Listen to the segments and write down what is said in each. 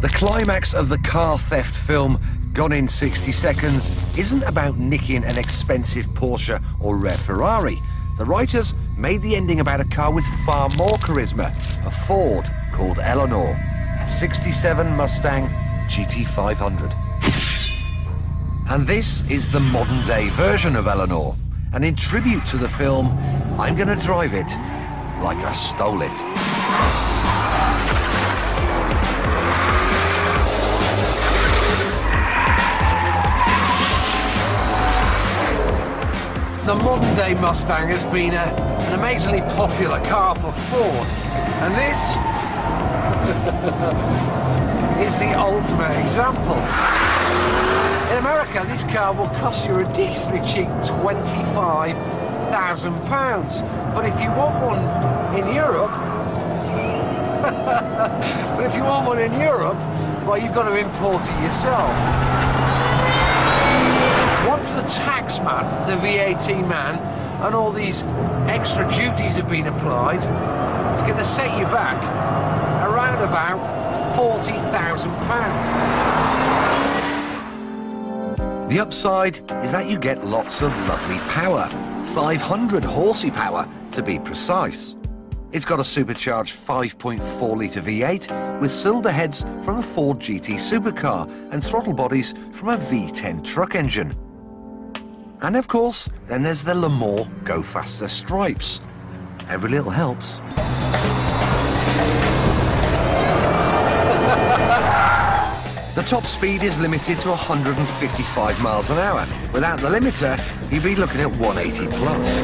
The climax of the car theft film Gone in 60 Seconds isn't about nicking an expensive Porsche or rare Ferrari. The writers made the ending about a car with far more charisma, a Ford called Eleanor, a 67 Mustang GT500. And this is the modern-day version of Eleanor. And in tribute to the film, I'm going to drive it like I stole it. The modern-day Mustang has been an amazingly popular car for Ford, and this is the ultimate example. In America, this car will cost you a ridiculously cheap £25,000. But if you want one in Europe, well, you've got to import it yourself. Once the tax man, the VAT man, and all these extra duties have been applied, it's going to set you back around about £40,000. The upside is that you get lots of lovely power, 500 horsey power to be precise. It's got a supercharged 5.4-litre V8 with cylinder heads from a Ford GT supercar and throttle bodies from a V10 truck engine. And of course, then there's the Le Mans Go Faster stripes. Every little helps. The top speed is limited to 155 miles an hour. Without the limiter, you'd be looking at 180 plus.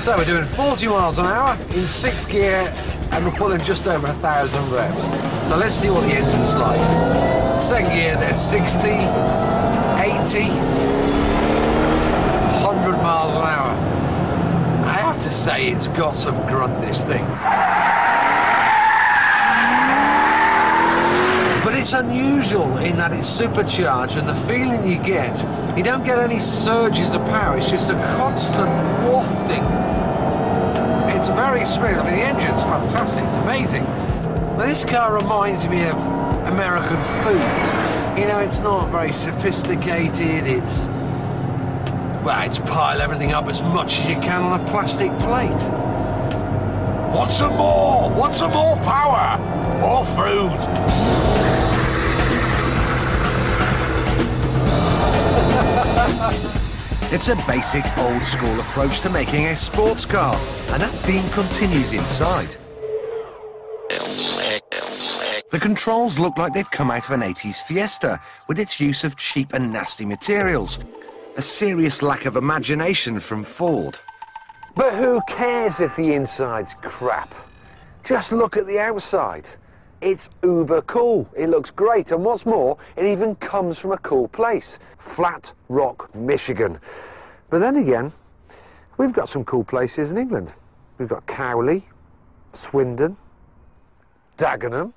So we're doing 40 miles an hour in 6th gear, and we're pulling just over 1,000 reps. So let's see what the engine's like. 2nd gear, there's 60, 80, 100 miles an hour. I have to say it's got some grunt, this thing. But it's unusual in that it's supercharged, and the feeling you don't get any surges of power, it's just a constant wafting. It's very smooth. I mean, the engine's fantastic, it's amazing. But this car reminds me of American food. You know, it's not very sophisticated, it's pile everything up as much as you can on a plastic plate. Want some more? Want some more power? More food? It's a basic old-school approach to making a sports car, and that theme continues inside. The controls look like they've come out of an 80s Fiesta, with its use of cheap and nasty materials. A serious lack of imagination from Ford. But who cares if the inside's crap? Just look at the outside. It's uber cool. It looks great, and what's more, it even comes from a cool place, Flat Rock, Michigan. But then again, we've got some cool places in England. We've got Cowley, Swindon, Dagenham.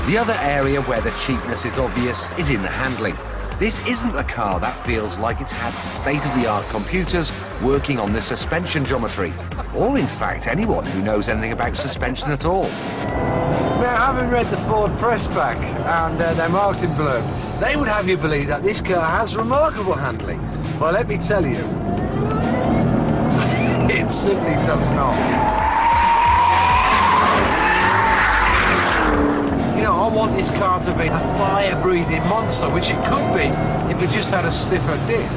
The other area where the cheapness is obvious is in the handling. This isn't a car that feels like it's had state-of-the-art computers working on the suspension geometry, or in fact anyone who knows anything about suspension at all. Now, having read the Ford press pack and their marketing blurb, they would have you believe that this car has remarkable handling. Well, let me tell you, it simply does not. You know, I want this car to be a fire-breathing monster, which it could be if it just had a stiffer diff.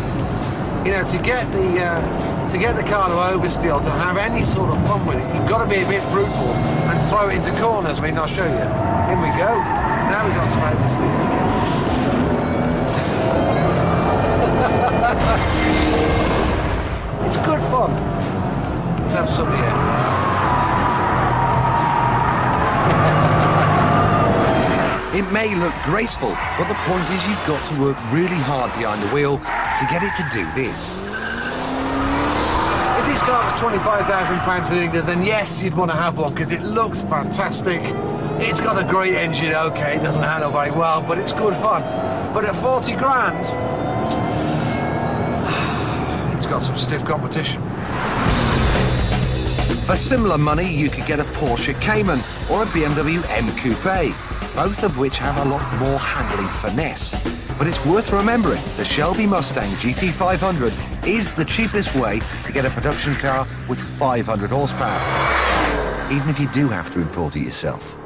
You know, to get the car to oversteer, to have any sort of fun with it, you've got to be a bit brutal and throw it into corners. I mean, I'll show you. In we go. Now we've got some oversteer. It's good fun. Let's have some here. It may look graceful, but the point is you've got to work really hard behind the wheel to get it to do this. If this car was £25,000 in England, then yes, you'd want to have one, because it looks fantastic. It's got a great engine, okay, it doesn't handle very well, but it's good fun. But at 40 grand, it's got some stiff competition. For similar money, you could get a Porsche Cayman or a BMW M Coupe, both of which have a lot more handling finesse. But it's worth remembering the Shelby Mustang GT500 is the cheapest way to get a production car with 500 horsepower, even if you do have to import it yourself.